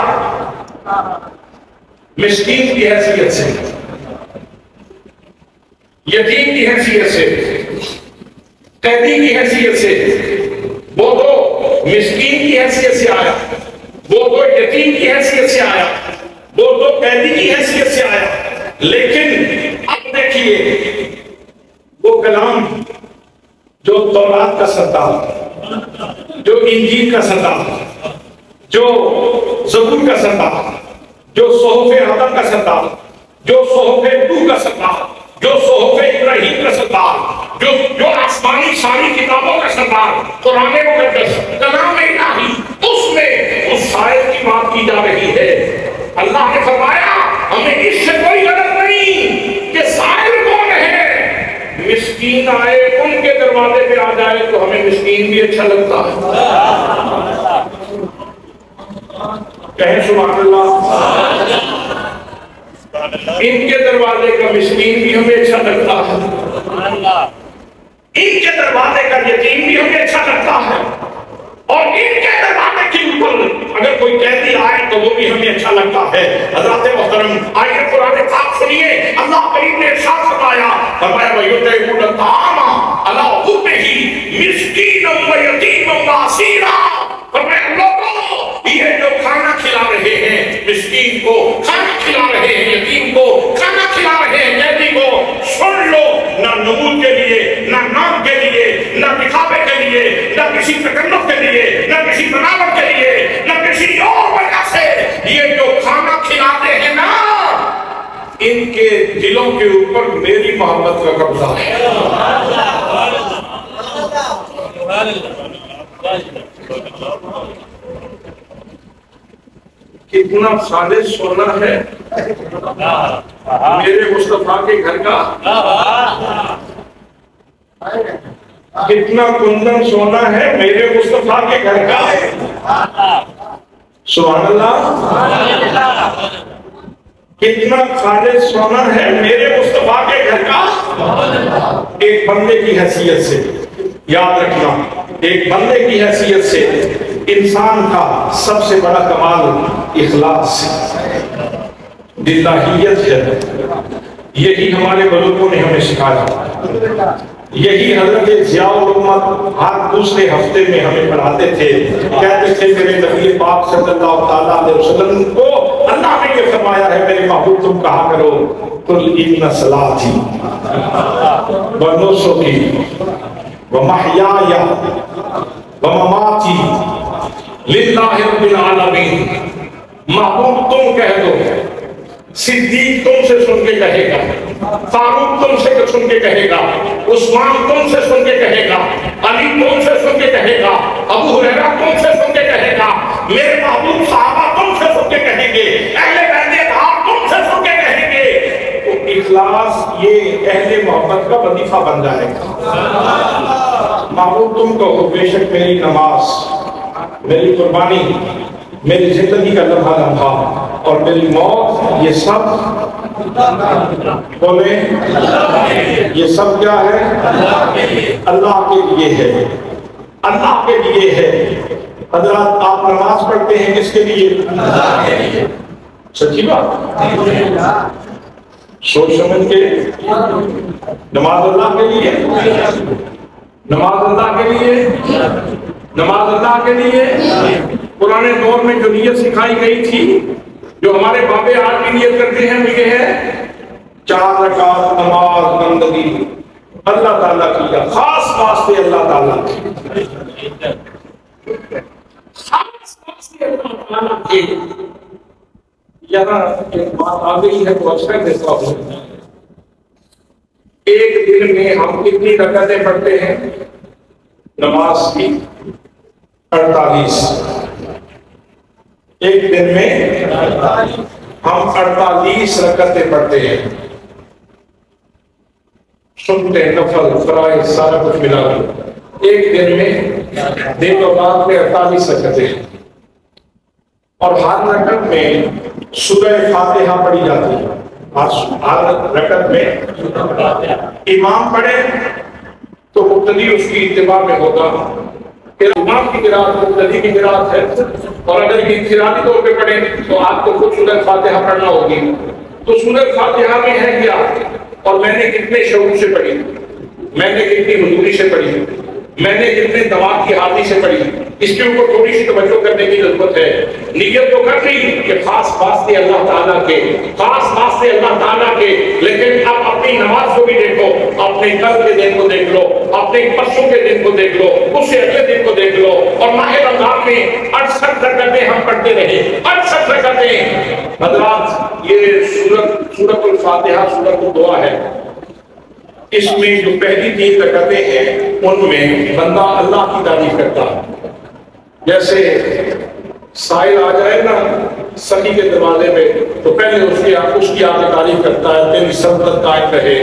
مسکین کی حیثیت سے، یتیم کی حیثیت سے، قیدی کی حیثیت سے، وہ تو مسکین کی حیثیت سے آیا، وہ تو یتیم کی حیثیت سے آیا، وہ تو قیدی کی حیثیت سے آیا، لیکن اب دیکھیے وہ کلام جو تورات کا سردار، جو انجیل کا سردار، جو زبور کا سردار، جو صحف آدم کا سردار، جو صحف نوح کا سردار، جو صحف ابراہیم کا سردار، جو آسمانی ساری کتابوں کا سردار، قرآن مقدس، کلام الہی، اس میں اس سائل کی بات کی جا رہی ہے۔ اللہ نے فرمایا ہمیں اس سے کوئی غرض نہیں کہ سائل کون ہے، مسکین آئے ان کے دروازے پہ آ جائے تو ہمیں مسکین بھی اچھا لگتا ہے۔ کہیں سبحان اللہ۔ ان کے دروازے کا مسکین بھی ہمیں اچھا لگتا ہے، ان کے دروازے کا یتیم بھی ہمیں اچھا لگتا ہے، اور ان کے دروازے کے اوپر اگر کوئی قیدی آئے تو وہ بھی ہمیں اچھا لگتا ہے۔ حضرات محترم آئیے قرآن پاک سنیے، اللہ کریم نے ارشاد فرمایا وَيُطْعِمُونَ الطَّعَامَ عَلَىٰ حُبِّهِ مِسْكِينًا وَيَتِيمًا وَأَسِيرًا۔ فرمایا لوگوں، یہ جو کھانا کھلا رہے ہیں، مسکین کو کھانا کھلا رہے ہیں، یتیم کو کھانا کھلا رہے ہیں، قیدی کو، سن لو، نہ نمود کے لیے، نہ نام کے لیے، نہ دکھاوے کے لیے، نہ کسی تکلف کے لیے، نہ کسی بناوٹ کے لیے، نہ کسی اور وجہ سے، یہ جو کھانا کھلاتے ہیں نا، ان کے دلوں کے اوپر میری محبت کا قبضہ ہے۔ کتنا خالص سونا ہے میرے مصطفیٰ کے گھر کا، کتنا کندن سونا ہے میرے مصطفیٰ کے گھر کا۔ سبحان اللہ، کتنا خالص سونا ہے میرے مصطفیٰ کے گھر کا۔ ایک بندے کی حیثیت سے یاد رکھنا، ایک بندے کی حیثیت سے انسان کا سب سے بڑا کمال اخلاص للہیت ہے۔ یہی ہمارے بزرگوں نے ہمیں سکھایا، یہی حضرت ضیاء الامت ہر دوسرے ہفتے میں ہمیں پڑھاتے تھے، کہتے تھے میرے نبی پاک صلی اللہ تعالیٰ علیہ وسلم کو اللہ نے یہ فرمایا ہے میرے محبوب تم کہا کرو قل ان صلاتی ونسکی ومحیایا ومماتی للہ رب العالمین۔ محبوب تم کہہ دو، صدیق تم سے سن کے کہے گا، فاروق تم سے سن کے کہے گا، عثمان تم سے سن کے کہے گا، علی تم سے سن کے کہے گا، ابو ہریرہ تم سے سن کے کہے گا، میرے محبوب صحابہ تم سے سن کے کہیں گے، اہل بیت اطہار تم سے سن کے کہیں گے۔ تو اخلاص یہ اہل محبت کا وظیفہ بن جائے گا۔ محبوب تم کہو بے شک میری نماز، میری قربانی، میری زندگی کا لمحہ لمحہ اور میری موت، یہ سب بولے، یہ سب کیا ہے؟ اللہ کے لیے ہے، اللہ کے لیے ہے۔ حضرات آپ نماز پڑھتے ہیں کس کے لیے؟ سچی بات، سوچ سمجھ کے نماز اللہ کے لیے، نماز اللہ کے لیے، نماز اللہ کے لیے۔ پرانے دور میں جو نیت سکھائی گئی تھی، جو ہمارے بابے آج بھی نیت کرتے ہیں، وہ یہ ہے 4 رکعت نماز بندگی اللہ تعالیٰ کی، خاص واسطے اللہ تعالیٰ کی، خاص واسطے اللہ تعالیٰ کی۔ یہاں ایک بات آ گئی ہے تو اچھا دیتا ہوں، ایک دن میں ہم کتنی رکعتیں پڑھتے ہیں نماز کی؟ 48۔ ایک دن میں ہم 48 رکعتیں پڑھتے ہیں، سنتے نفل فرائض سارا کچھ ملا کے ایک دن میں دن و رات میں 48 رکعتیں، اور ہر رکعت میں سورہ فاتحہ پڑھی جاتی ہے۔ ہر رکعت میں امام پڑھے تو مقتدی اس کی اتباع میں ہوگا، پھر امام کی قرات مقتدی کی قرات ہے، اور اگر انفرادی طور پہ پڑھیں تو آپ کو خود سورہ فاتحہ پڑھنا ہوگی۔ تو سورہ فاتحہ میں ہے کیا، اور میں نے کتنے شعور سے پڑھی، میں نے کتنی حضوری سے پڑھی، میں نے کتنے دماغ کی حاضری سے پڑھی، اس کے اوپر تھوڑی سی توجہ کرنے کی ضرورت ہے۔ نیت تو کر لی کہ خاص واسطے اللہ تعالیٰ کے، خاص واسطے اللہ تعالیٰ کے، لیکن اب اپنی نماز کو بھی دیکھو، اپنے کل کے دن کو دیکھ لو، اپنے پرسوں کے دن کو دیکھ لو، اس سے اگلے دن کو دیکھ لو، اور ماہ رمضان میں 68 رکعتیں ہم پڑھتے رہے، 68 رکعتیں۔ حضرات یہ سورۃ الفاتحہ سورۃ الدعا ہے، اس میں جو پہلی 3 رکعتیں ہیں ان میں بندہ اللہ کی تعریف کرتا ہے۔ جیسے سائل آ جائے نا سخی کے دروازے میں تو پہلے اس کی آپ کی تعریف کرتا ہے، تیری سلطنت قائم رہے،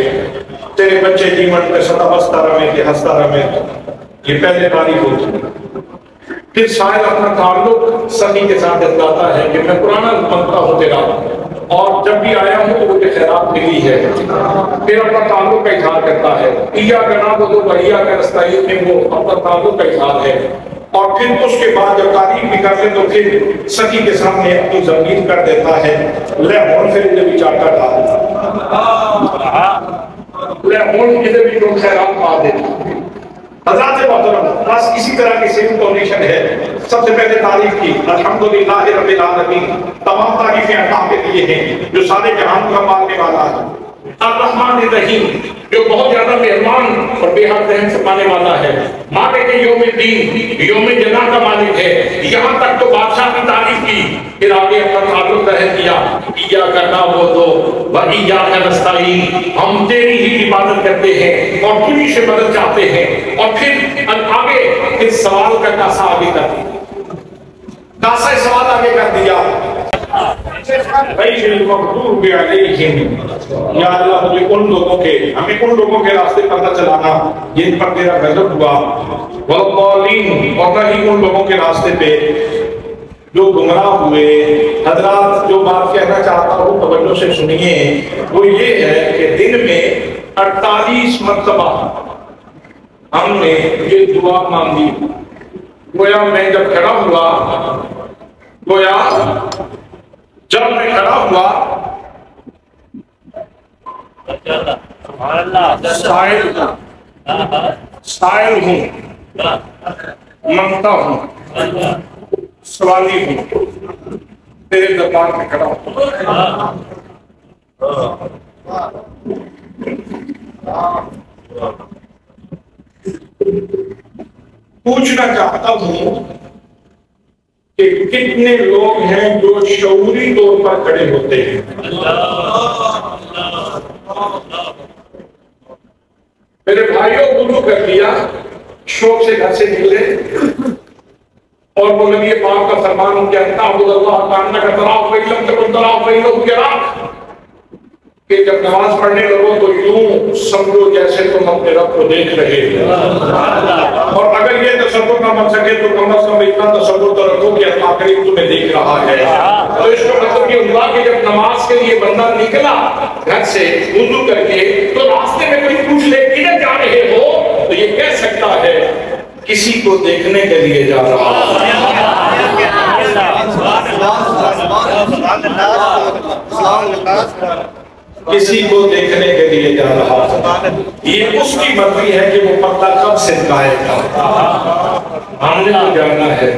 تیرے بچے جیون میں سدا بستا رہے کہ ہنستا رہے، یہ پہلے تعریف ہوتی ہے۔ پھر سائل اپنا تعلق سخی کے ساتھ بتاتا ہے کہ میں پرانا بنتا ہوں تیرا، اور جب بھی آیا ہوں تو وہ خیرات ملی ہے، پھر اپنا تعلق کا اظہار کرتا ہے، ایاک نعبد و ایاک نستعین میں وہ اپنا تعلق کا اظہار ہے، اور پھر اس کے بعد جب تعریف بھی کر لے تو پھر سخی کے سامنے اپنی زمین کر دیتا ہے، لے ہون پھر ادھر بھی چاٹا ڈالتا، لے ہون ادھر بھی جو خیرات پا دیتا۔ حضرات محترم، بس اسی طرح کی سیم کنڈیشن ہے۔ سب سے پہلے تعریف کی الحمدللہ رب العالمین، تمام تعریفیں اللہ کے لیے ہیں جو سارے جہان کا مالنے والا ہے، الرحمن الرحیم جو بہت زیادہ مہربان اور بے حد رحم فرمانے والا ہے، مالک یوم الدین یوم جزا کا مالک ہے۔ یہاں تک تو بادشاہ کی تعریف کی، پھر آگے اپنا تعلق ظاہر کیا، ایاک نعبد و ایاک نستعین، ہم تیری ہی عبادت کرتے ہیں اور تجھی سے مدد چاہتے ہیں، اور پھر آگے پھر سوال کا کاسا آگے کر دیا، کاسا سوال آگے کر دیا، غیر المغضوب علیہم، یا اللہ مجھے ان لوگوں کے، ہمیں ان لوگوں کے راستے پر نہ چلانا جن پر تیرا غضب ہوا، والضالین، اور نہ ہی ان لوگوں کے راستے پہ جو گمراہ ہوئے۔ حضرات جو بات کہنا چاہتا ہوں توجہ سے سنیے، وہ یہ ہے کہ دن میں 48 مرتبہ ہم نے یہ دعا مانگی، گویا میں جب کھڑا ہوا، گویا جب میں کھڑا ہوا سائل ہوں، منگتا ہوں، سوالی ہوں، تیرے دربار میں کھڑا ہوں۔ پوچھنا چاہتا ہوں کہ کتنے لوگ ہیں جو شعوری طور پر کھڑے ہوتے ہیں؟ میرے بھائیوں، وضو کر لیا، شوق سے گھر سے نکلے، اور وہ نبی پاک کا فرمان کہ اعبد اللہ کانک تراہ فإن لم تکن تراہ فإنہ یراک، کہ جب نماز پڑھنے لگو تو یوں سمجھو جیسے تم اپنے رب کو دیکھ رہے ہو، اور اگر یہ تصور نہ بن سکے تو کم از کم اتنا تصور تو رکھو کہ اللہ کریم تمہیں دیکھ رہا ہے۔ تو اس کا مطلب یہ ہوا کہ جب نماز کے لیے بندہ نکلا گھر سے وضو کر کے، تو راستے میں کوئی پوچھ لے کدھر جا رہے ہو تو یہ کہہ سکتا ہے کسی کو دیکھنے کے لیے جا رہا ہے، کسی کو دیکھنے کے لیے جا رہا ہے۔ یہ اس کی مرضی ہے کہ وہ پتہ کب سے قائم تھا، ہم نے تو جانا ہے،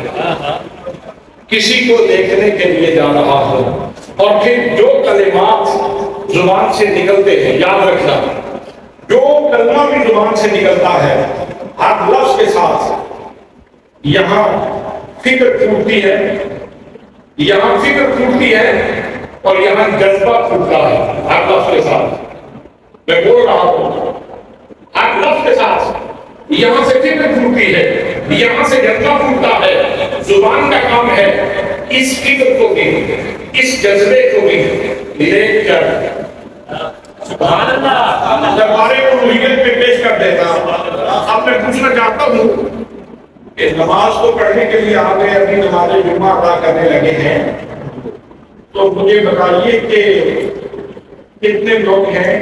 کسی کو دیکھنے کے لیے جا رہا ہو۔ اور پھر جو کلمات زبان سے نکلتے ہیں، یاد رکھنا، جو کلمہ بھی زبان سے نکلتا ہے، ہر لفظ کے ساتھ یہاں فکر پھوٹتی ہے، یہاں فکر پھوٹتی ہے، اور یہاں جذبہ پھوٹتا ہے۔ ہر لفظ کے ساتھ میں بول رہا ہوں، ہر لفظ کے ساتھ یہاں سے فکر پھوٹتی ہے، یہاں سے جذبہ پھوٹتا ہے۔ زبان کا کام ہے اس فکر کو بھی، اس جذبے کو بھی لے کر سبحان اللہ دربارے الوہیت پہ پیش کر دیتا۔ اب میں پوچھنا چاہتا ہوں کہ نماز کو پڑھنے کے لیے آگے ابھی نماز جمعہ ادا کرنے لگے ہیں، تو مجھے بتائیے کہ کتنے لوگ ہیں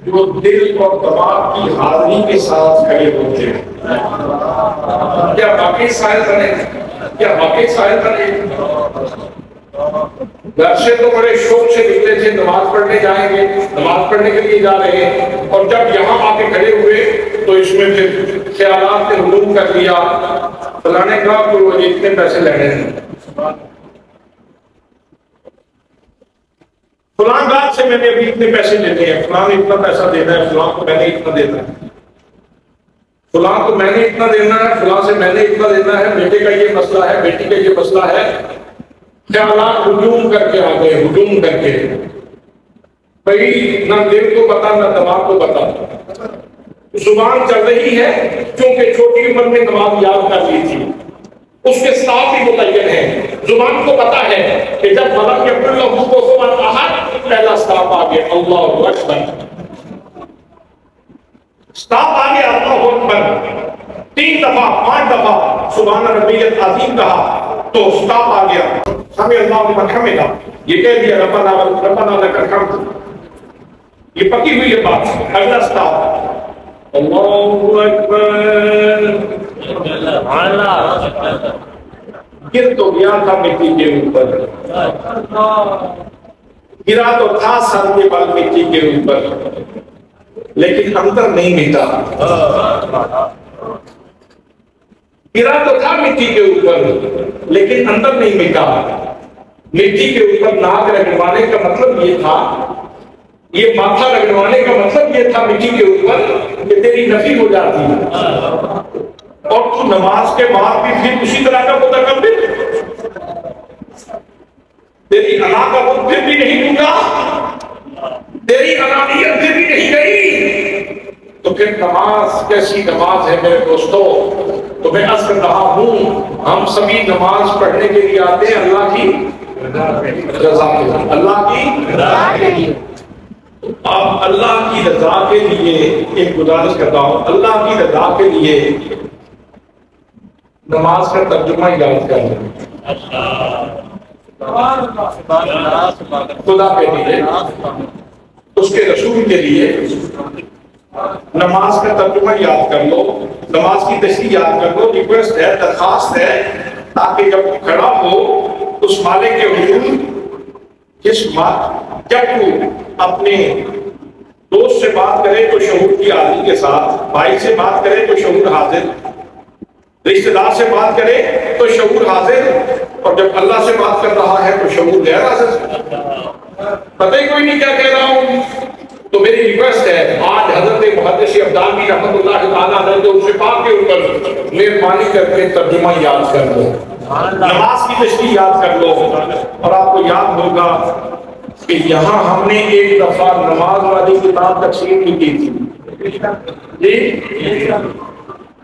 جو دل اور دماغ کی حاضری کے ساتھ کھڑے ہوتے ہیں؟ کیا واقعی سائل بنے؟ کیا واقعی سائل بنے؟ گھر سے تو بڑے شوق سے نکلے تھے، نماز پڑھنے جائیں گے، نماز پڑھنے کے لیے جا رہے ہیں، اور جب یہاں آ کے کھڑے ہوئے تو اس میں پھر خیالات نے ہجوم کر لیا، فلانے کہا کہ وہ اتنے پیسے لینے ہیں، فلاں بات سے میں نے ابھی اتنے پیسے لینے ہیں، فلاں نے اتنا پیسہ دینا ہے، فلاں کو میں نے اتنا دینا ہے، فلاں کو میں نے اتنا دینا ہے، فلاں سے میں نے اتنا دینا ہے، بیٹے کا یہ مسئلہ ہے، بیٹی کا یہ مسئلہ ہے۔ خیالات ہجوم کر کے آ گئے، ہجوم کر کے، بھائی نہ دل کو پتا نہ دماغ کو پتا۔ زبان چل رہی ہے کیونکہ چھوٹی عمر میں نماز یاد کر لی تھی، اس کے ساتھ ہی متعین ہے۔ زبان کو پتا ہے کہ جب ولم یکن لہ کفوا احد پہلا سٹاپ آ گیا اللہ اکبر، سٹاپ آ گیا اللہ اکبر، 3 دفعہ 5 دفعہ سبحان ربی العظیم کہا تو سٹاپ آ گیا، سمع اللہ لمن حمدہ، یہ کہہ دیا ربنا لک الحمد، یہ پکی ہوئی ہے بات. اگلا سٹاپ اللہ اکبر. گر تو گیا تھا مٹی کے اوپر, گرا تو تھا سر کے بال مٹی کے اوپر, لیکن اندر نہیں مٹا. گرا تو تھا مٹی کے اوپر لیکن اندر نہیں مٹا. مٹی کے اوپر ناک رگڑوانے کا مطلب یہ تھا, یہ ماتھا رگڑوانے کا مطلب یہ تھا مٹی کے اوپر کہ تیری نفی ہو جاتی ہے, اور تو نماز کے بعد بھی پھر اسی طرح کا متکبر, تیری انا کا وقت پھر بھی نہیں ٹوٹا, تیری انانیت پھر بھی نہیں گئی, تو پھر نماز کیسی نماز ہے میرے دوستو؟ تو میں عرض کر رہا ہوں, ہم سبھی نماز پڑھنے کے لیے آتے ہیں اللہ کی رضا کے لیے, اللہ کی رضا کے لیے. اب اللہ کی رضا کے لیے ایک گزارش کرتا ہوں, اللہ کی رضا کے لیے نماز کا ترجمہ یاد کر لیں. خدا کے لیے, اس کے رسول کے لیے نماز کا ترجمہ یاد کر لو, نماز کی تشریح یاد کر لو. ریکویسٹ ہے, درخواست ہے, تاکہ جب کھڑا ہو اس مالک کے حضور, جب تو اپنے دوست سے بات کرے تو شعور کی حاضری کے ساتھ, بھائی سے بات کرے تو شعور حاضر, رشتہ دار سے بات کرے تو شعور حاضر, اور جب اللہ سے بات کر رہا ہے تو شعور غیر حاضر. پتہ ہی کوئی نہیں کیا کہہ رہا ہوں. تو میری ریکویسٹ ہے, آج حضرت محدث عبداللہ رحمۃ اللہ تعالیٰ علیہ جو شفا کے اوپر مہربانی کر کے ترجمہ یاد کر لو, نماز کی تشریح یاد کر لو. اور آپ کو یاد ہوگا کہ یہاں ہم نے ایک دفعہ نماز والی کتاب تقسیم بھی کی تھی جی,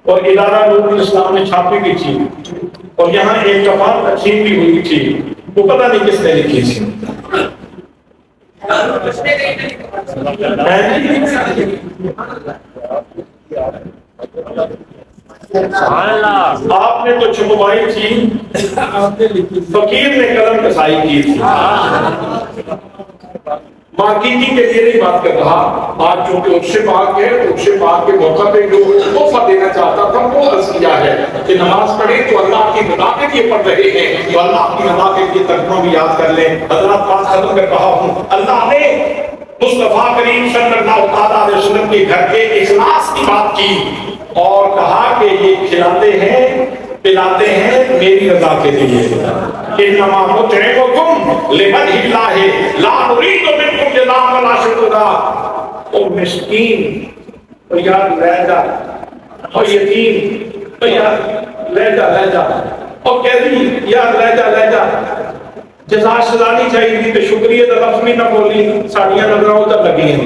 اور ادارہ نور الاسلام نے چھاپی بھی تھی, اور یہاں ایک دفعہ تقسیم بھی ہوئی تھی. وہ پتہ نہیں کس نے لکھی تھی. آپ نے تو چھپوائی تھی, فقیر نے قلم کسائی کی تھی. مارکیٹنگ کے لیے نہیں بات کر رہا, آج چونکہ عرش پاک ہے, عرش پاک کے موقع پہ جو تحفہ دینا چاہتا تھا وہ عرض کیا ہے کہ نماز پڑھیں تو اللہ کی رضا کے لیے پڑھ رہے ہیں, تو اللہ کی رضا کے لیے ترجمہ بھی یاد کر لیں. حضرات بات ختم کر رہا ہوں. اللہ نے مصطفیٰ کریم صلی اللہ علیہ وسلم کے گھر کے اخلاص کی بات کی, اور کہا کہ یہ کھلاتے ہیں پلاتے ہیں میری رضا کے لیے. انما نطعمکم لوجہ اللہ لا نرید منکم جزاء ولا شکورا. او مسکین, او یار رہ جا, او یتیم, او یار رہ جا, او قیدی یار رہ جا. جزا سزا نہیں چاہیے تھی تو شکریہ کا لفظ بھی نہ بولی, ساڑیاں نظروں ادھر لگی ہیں.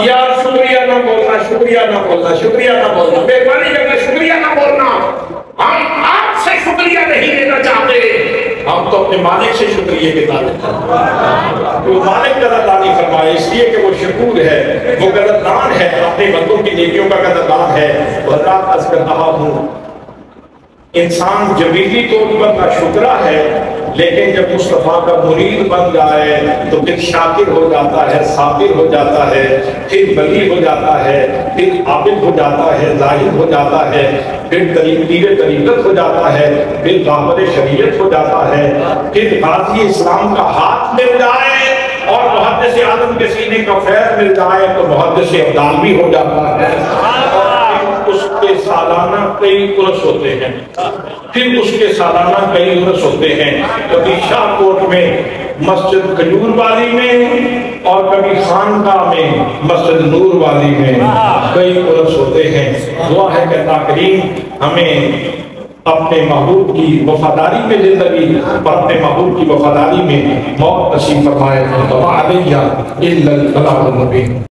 یار شکریہ نہ بولنا, شکریہ نہ بولنا, شکریہ نہ بولنا, مہربانی کر کے شکریہ نہ بولنا. ہم آپ سے شکریہ نہیں لینا چاہتے, ہم تو اپنے مالک سے شکریہ کے تعلق ہیں. وہ مالک قدردانی فرمائے, اس لیے کہ وہ شکور ہے, وہ قدردان ہے, اپنے بندوں کی نیکیوں کا قدردان ہے. حضرات عرض کر رہا ہوں, انسان جبیلی طور پر ناشکرا ہے, لیکن جب مصطفیٰ کا مرید بن جائے تو پھر شاکر ہو جاتا ہے, صابر ہو جاتا ہے, پھر ولی ہو جاتا ہے, پھر عابد ہو جاتا ہے, زاہد ہو جاتا ہے, پھر پیر طریقت ہو جاتا ہے, پھر راہبر شریعت ہو جاتا ہے, پھر غازی اسلام کا ہاتھ مل جائے اور محدث اعظم کے سینے کا فیض مل جائے تو محدث ابدال بھی ہو جاتا ہے. اس کے سالانہ کئی عرس ہوتے ہیں, پھر اس کے سالانہ کئی عرس ہوتے ہیں. کبھی شاہ کوٹ میں مسجد کھجور والی میں, اور کبھی خانقاہ میں مسجد نور والی میں کئی عرس ہوتے ہیں. دعا ہے کہ اللہ کریم ہمیں اپنے محبوب کی وفاداری میں زندگی اور اپنے محبوب کی وفاداری میں موت نصیب فرمائے. وَمَا عَلَيَّ إِلَّا الْبَلَاغُ الْمُبِينُ.